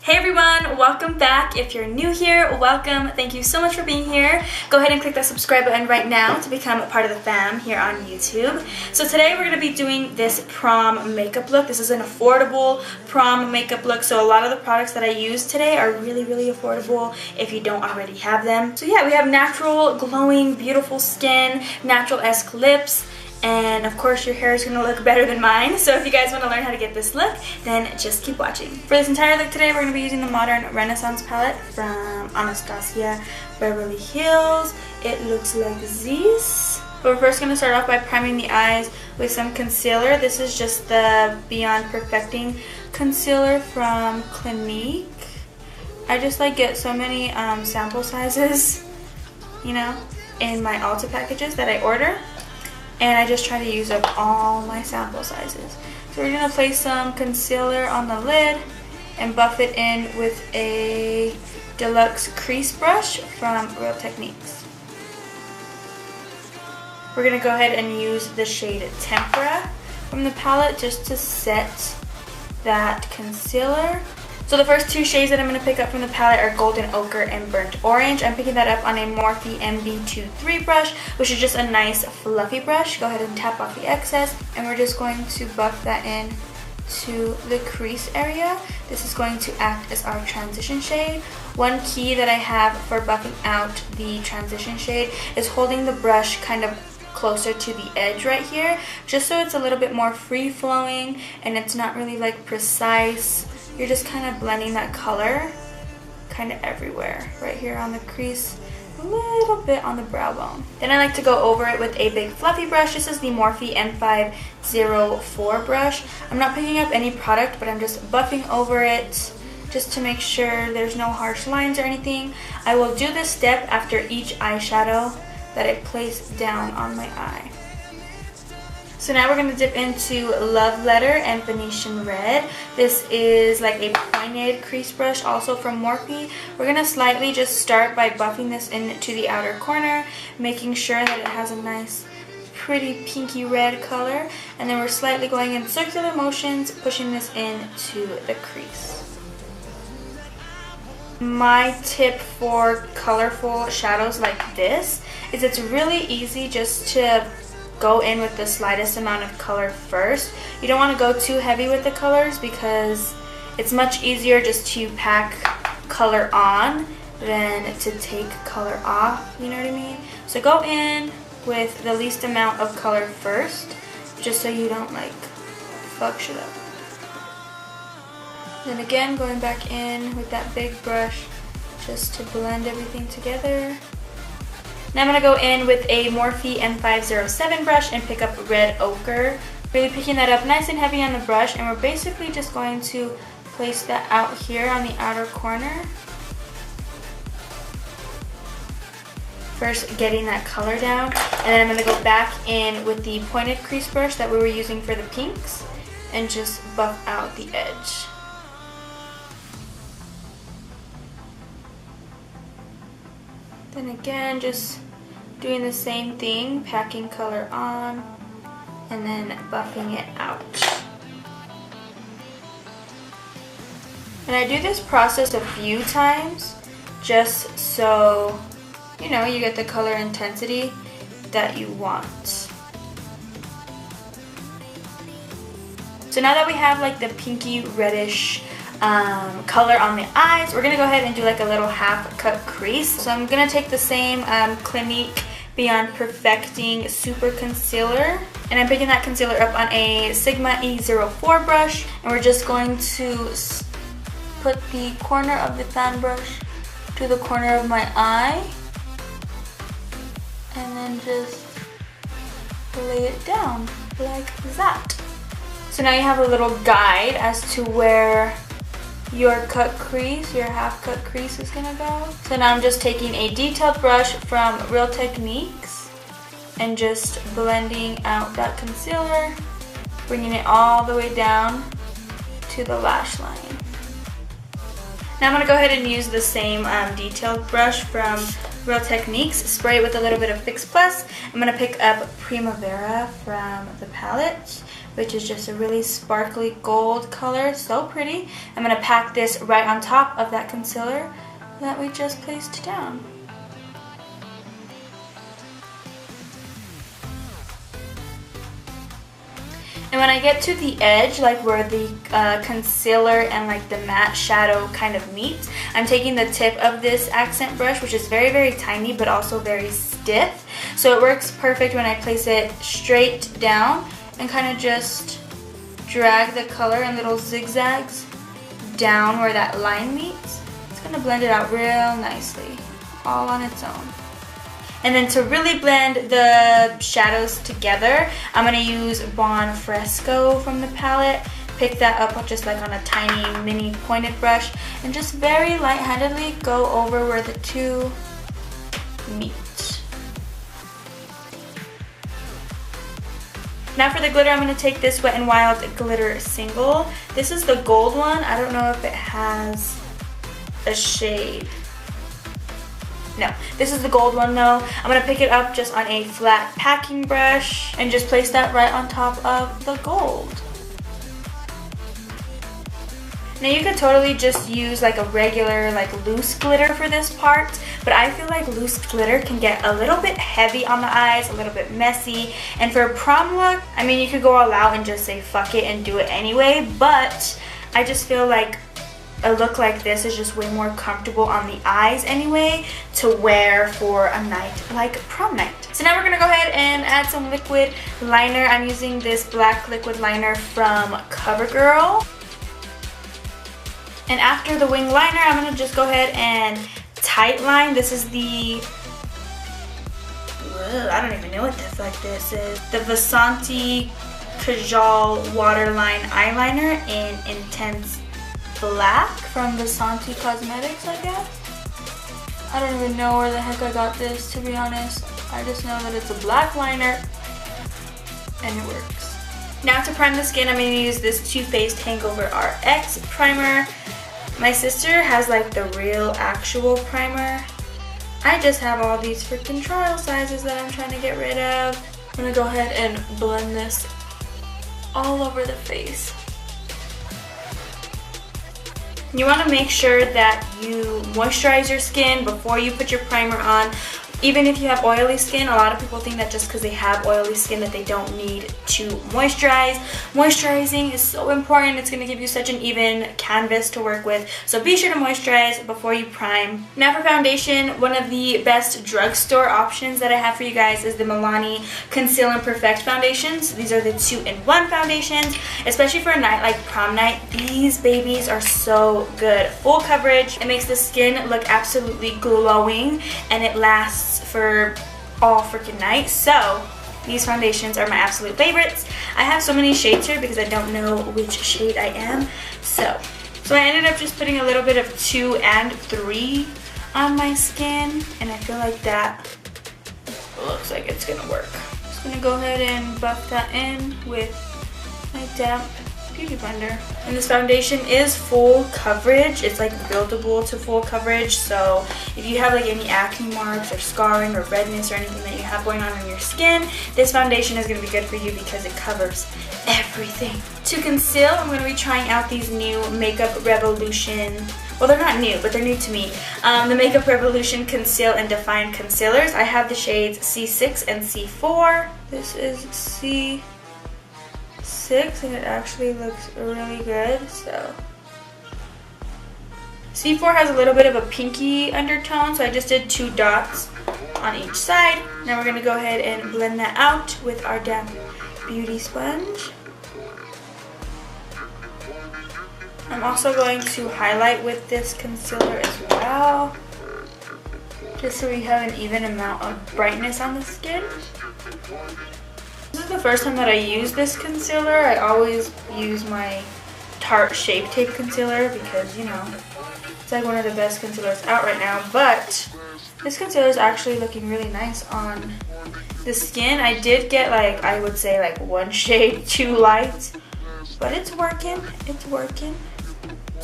Hey everyone, welcome back. If you're new here, welcome. Thank you so much for being here. Go ahead and click that subscribe button right now to become a part of the fam here on YouTube. So today we're going to be doing this prom makeup look. This is an affordable prom makeup look. So a lot of the products that I use today are really affordable if you don't already have them. So yeah, we have natural, glowing, beautiful skin, natural-esque lips, and of course your hair is going to look better than mine. So if you guys want to learn how to get this look, then just keep watching. For this entire look today, we're going to be using the Modern Renaissance palette from Anastasia Beverly Hills. It looks like this. But we're first going to start off by priming the eyes with some concealer. This is just the Beyond Perfecting concealer from Clinique. I just get so many sample sizes, you know, in my Ulta packages that I order. And I just try to use up all my sample sizes. So we're going to place some concealer on the lid and buff it in with a deluxe crease brush from Real Techniques. We're going to go ahead and use the shade Tempera from the palette just to set that concealer. So the first two shades that I'm going to pick up from the palette are Golden Ochre and Burnt Orange. I'm picking that up on a Morphe MB23 brush, which is just a nice fluffy brush. Go ahead and tap off the excess, and we're just going to buff that in to the crease area. This is going to act as our transition shade. One key that I have for buffing out the transition shade is holding the brush kind of closer to the edge right here, just so it's a little bit more free-flowing and it's not really precise. You're just kind of blending that color kind of everywhere. Right here on the crease, a little bit on the brow bone. Then I like to go over it with a big fluffy brush. This is the Morphe M504 brush. I'm not picking up any product, but I'm just buffing over it just to make sure there's no harsh lines or anything. I will do this step after each eyeshadow that I place down on my eye. So now we're going to dip into Love Letter and Venetian Red. This is like a pointed crease brush also from Morphe. We're going to slightly just start by buffing this into the outer corner, making sure that it has a nice pretty pinky red color. And then we're slightly going in circular motions, pushing this into the crease. My tip for colorful shadows like this is it's really easy just to go in with the slightest amount of color first. You don't want to go too heavy with the colors because it's much easier just to pack color on than to take color off, you know what I mean? So go in with the least amount of color first, just so you don't fuck shit up. Then again, going back in with that big brush just to blend everything together. Now I'm going to go in with a Morphe M507 brush and pick up Red Ochre. Really picking that up nice and heavy on the brush, and we're basically just going to place that out here on the outer corner. First getting that color down, and then I'm going to go back in with the pointed crease brush that we were using for the pinks and just buff out the edge. Then again, just doing the same thing, packing color on and then buffing it out. And I do this process a few times just so, you know, you get the color intensity that you want. So now that we have the pinky reddish color on the eyes, we're gonna go ahead and do a little half cut crease. So I'm gonna take the same Clinique Beyond Perfecting Super Concealer, and I'm picking that concealer up on a Sigma E04 brush, and we're just going to put the corner of the fan brush to the corner of my eye and then just lay it down like that. So now you have a little guide as to where your cut crease, your half cut crease is gonna go. So now I'm just taking a detailed brush from Real Techniques and just blending out that concealer, bringing it all the way down to the lash line. Now I'm gonna go ahead and use the same detailed brush from Real Techniques, spray it with a little bit of Fix Plus. I'm gonna pick up Primavera from the palette. which is just a really sparkly gold color. So pretty. I'm going to pack this right on top of that concealer that we just placed down. And when I get to the edge, like where the concealer and like the matte shadow kind of meet, I'm taking the tip of this accent brush, which is very, very tiny but also very stiff. So it works perfect when I place it straight down and kind of just drag the color in little zigzags down where that line meets. It's going to blend it out real nicely, all on its own. And then to really blend the shadows together, I'm going to use Bon Fresco from the palette. Pick that up just like on a tiny mini pointed brush and just very light-handedly go over where the two meet. Now for the glitter, I'm going to take this Wet n Wild Glitter Single. This is the gold one. I don't know if it has a shade. No, this is the gold one though. I'm going to pick it up just on a flat packing brush and just place that right on top of the gold. Now you could totally just use like a regular like loose glitter for this part, but I feel like loose glitter can get a little bit heavy on the eyes, a little bit messy, and for a prom look, I mean you could go all out and just say fuck it and do it anyway, but I just feel like a look like this is just way more comfortable on the eyes anyway to wear for a night like prom night. So now we're going to go ahead and add some liquid liner. I'm using this black liquid liner from Covergirl. And after the wing liner, I'm going to just go ahead and tight line. This is the, I don't even know what this like this is. The Vasanti Kajal Waterline Eyeliner in Intense Black from Vasanti Cosmetics, I guess. I don't even know where the heck I got this, to be honest. I just know that it's a black liner and it works. Now to prime the skin, I'm going to use this Too Faced Hangover RX primer. My sister has like the real actual primer. I just have all these freaking trial sizes that I'm trying to get rid of. I'm going to go ahead and blend this all over the face. You want to make sure that you moisturize your skin before you put your primer on. Even if you have oily skin, a lot of people think that just because they have oily skin that they don't need to moisturize. Moisturizing is so important. It's going to give you such an even canvas to work with. So be sure to moisturize before you prime. Now for foundation, one of the best drugstore options that I have for you guys is the Milani Conceal and Perfect foundations. These are the 2-in-1 foundations. Especially for a night like prom night, these babies are so good. Full coverage. It makes the skin look absolutely glowing and it lasts for all freaking night. So these foundations are my absolute favorites. I have so many shades here because I don't know which shade I am. So I ended up just putting a little bit of 2 and 3 on my skin, and I feel like that looks like it's gonna work. Just gonna go ahead and buff that in with my damp beauty blender. And this foundation is full coverage. It's like buildable to full coverage, so if you have like any acne marks or scarring or redness or anything that you have going on your skin, this foundation is going to be good for you because it covers everything. To conceal, I'm going to be trying out these new Makeup Revolution, well they're not new, but they're new to me, the Makeup Revolution Conceal and Define Concealers. I have the shades C6 and C4. This is C6 and it actually looks really good. So C4 has a little bit of a pinky undertone, so I just did 2 dots on each side. Now we're going to go ahead and blend that out with our damp beauty sponge. I'm also going to highlight with this concealer as well, just so we have an even amount of brightness on the skin. This is the first time that I use this concealer. I always use my Tarte Shape Tape concealer because, you know, it's like one of the best concealers out right now. But this concealer is actually looking really nice on the skin. I did get like, I would say like 1 shade too light, but it's working. It's working.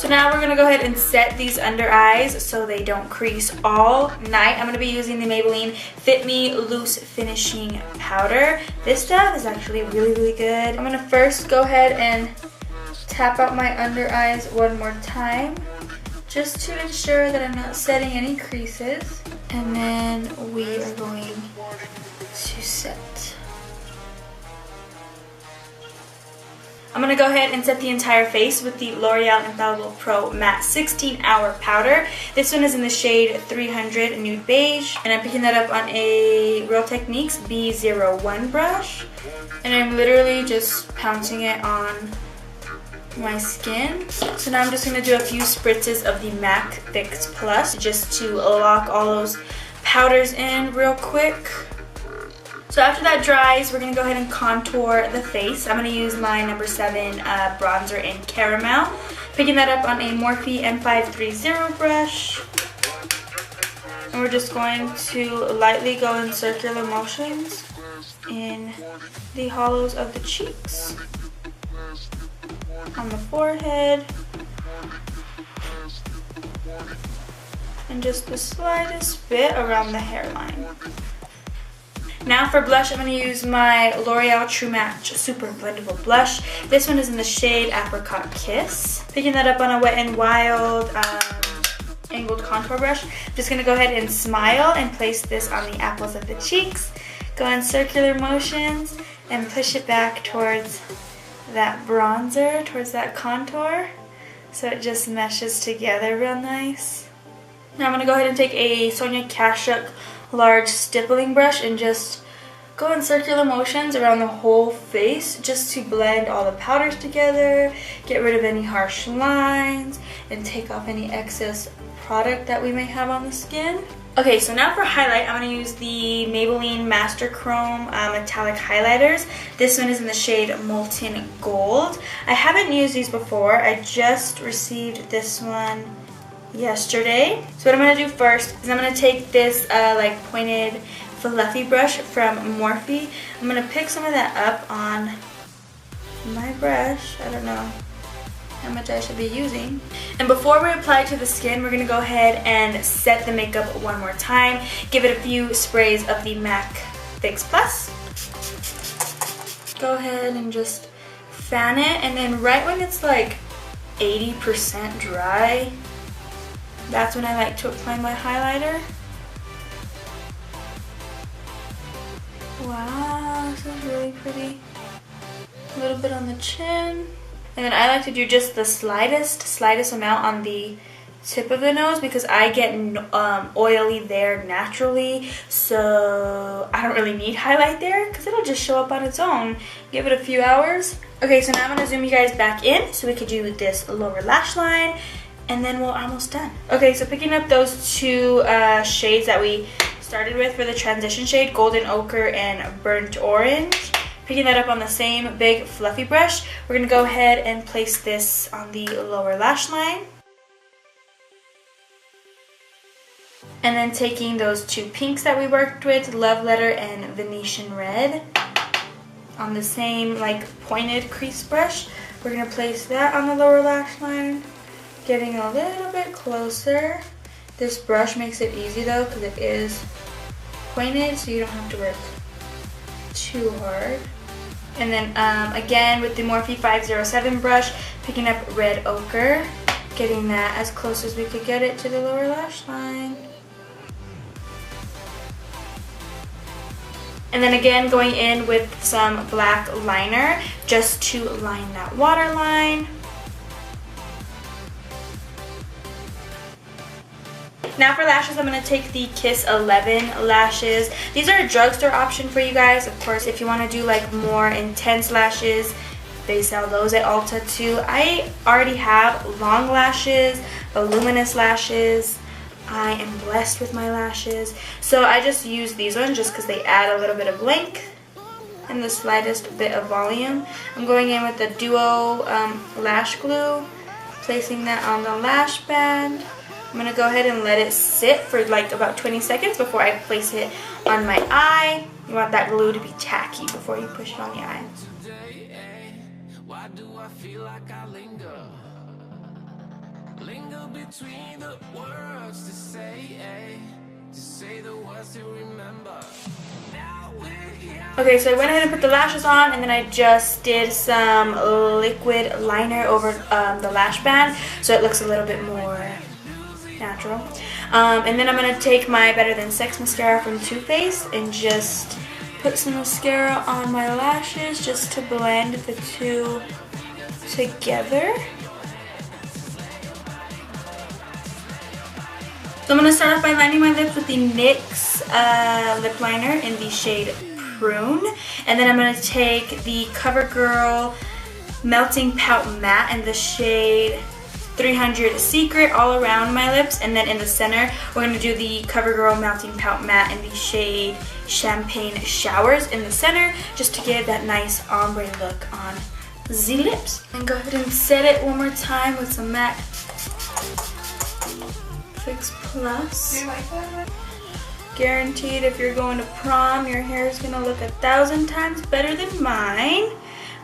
So now we're going to go ahead and set these under eyes so they don't crease all night. I'm going to be using the Maybelline Fit Me Loose Finishing Powder. This stuff is actually really, really good. I'm going to first go ahead and tap out my under eyes one more time just to ensure that I'm not setting any creases. And then we are going to set. I'm going to go ahead and set the entire face with the L'Oreal Infallible Pro Matte 16-Hour Powder. This one is in the shade 300 Nude Beige. And I'm picking that up on a Real Techniques B01 brush. And I'm literally just pouncing it on my skin. So now I'm just going to do a few spritzes of the MAC Fix Plus just to lock all those powders in real quick. So after that dries, we're going to go ahead and contour the face. I'm going to use my No7 Bronzer in Caramel. Picking that up on a Morphe M530 brush. And we're just going to lightly go in circular motions in the hollows of the cheeks, on the forehead, and just the slightest bit around the hairline. Now for blush, I'm going to use my L'Oreal True Match Super Blendable Blush. This one is in the shade Apricot Kiss. Picking that up on a Wet n Wild angled contour brush. I'm just going to go ahead and smile and place this on the apples of the cheeks. Go in circular motions and push it back towards that bronzer, towards that contour, so it just meshes together real nice. Now I'm going to go ahead and take a Sonia Kashuk large stippling brush and just go in circular motions around the whole face just to blend all the powders together, get rid of any harsh lines, and take off any excess product that we may have on the skin. Okay, so now for highlight, I'm going to use the Maybelline Master Chrome Metallic Highlighters. This one is in the shade Molten Gold. I haven't used these before. I just received this one yesterday. So what I'm going to do first is I'm going to take this like pointed fluffy brush from Morphe. I'm going to pick some of that up on my brush. I don't know how much I should be using. And before we apply it to the skin, we're going to go ahead and set the makeup one more time. Give it a few sprays of the MAC Fix Plus. Go ahead and just fan it, and then right when it's like 80% dry, that's when I like to apply my highlighter. Wow, this is really pretty. A little bit on the chin. And then I like to do just the slightest amount on the tip of the nose because I get oily there naturally. So I don't really need highlight there because it'll just show up on its own. Give it a few hours. Okay, so now I'm going to zoom you guys back in so we could do this lower lash line. And then we're almost done. Okay, so picking up those two shades that we started with for the transition shade, Golden Ochre and Burnt Orange. Picking that up on the same big fluffy brush, we're going to go ahead and place this on the lower lash line. And then taking those two pinks that we worked with, Love Letter and Venetian Red, on the same like pointed crease brush, we're going to place that on the lower lash line. Getting a little bit closer. This brush makes it easy though because it is pointed, so you don't have to work too hard. And then again with the Morphe 507 brush, picking up Red Ochre, getting that as close as we could get it to the lower lash line. And then again going in with some black liner just to line that waterline. Now for lashes, I'm going to take the Kiss 11 lashes. These are a drugstore option for you guys. Of course, if you want to do like more intense lashes, they sell those at Ulta too. I already have long lashes, voluminous lashes. I am blessed with my lashes. So I just use these ones just because they add a little bit of length and the slightest bit of volume. I'm going in with the Duo lash glue, placing that on the lash band. I'm going to go ahead and let it sit for like about 20 seconds before I place it on my eye. You want that glue to be tacky before you push it on the eye. Linger between the words to say the words to remember. Now we're here. Okay, so I went ahead and put the lashes on, and then I just did some liquid liner over the lash band, so it looks a little bit more natural. And then I'm going to take my Better Than Sex mascara from Too Faced and just put some mascara on my lashes just to blend the two together. So I'm going to start off by lining my lips with the NYX lip liner in the shade Prune. And then I'm going to take the Covergirl Melting Pout Matte in the shade 300 Secret all around my lips. And then in the center, we're going to do the Covergirl Melting Pout Matte in the shade Champagne Showers in the center, just to give that nice ombre look on the lips. And go ahead and set it one more time with some MAC Fix Plus. Do you like that? Guaranteed if you're going to prom, your hair is going to look 1,000 times better than mine.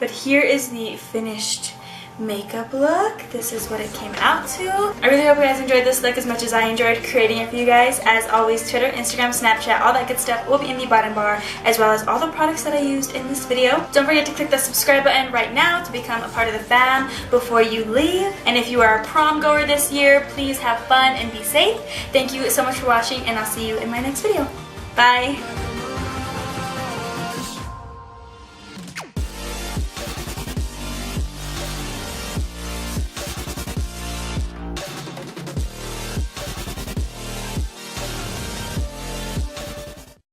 But here is the finished makeup look. This is what it came out to. I really hope you guys enjoyed this look as much as I enjoyed creating it for you guys. As always, Twitter, Instagram, Snapchat, all that good stuff will be in the bottom bar, as well as all the products that I used in this video. Don't forget to click the subscribe button right now to become a part of the fam before you leave. And if you are a prom goer this year, please have fun and be safe. Thank you so much for watching, and I'll see you in my next video. Bye!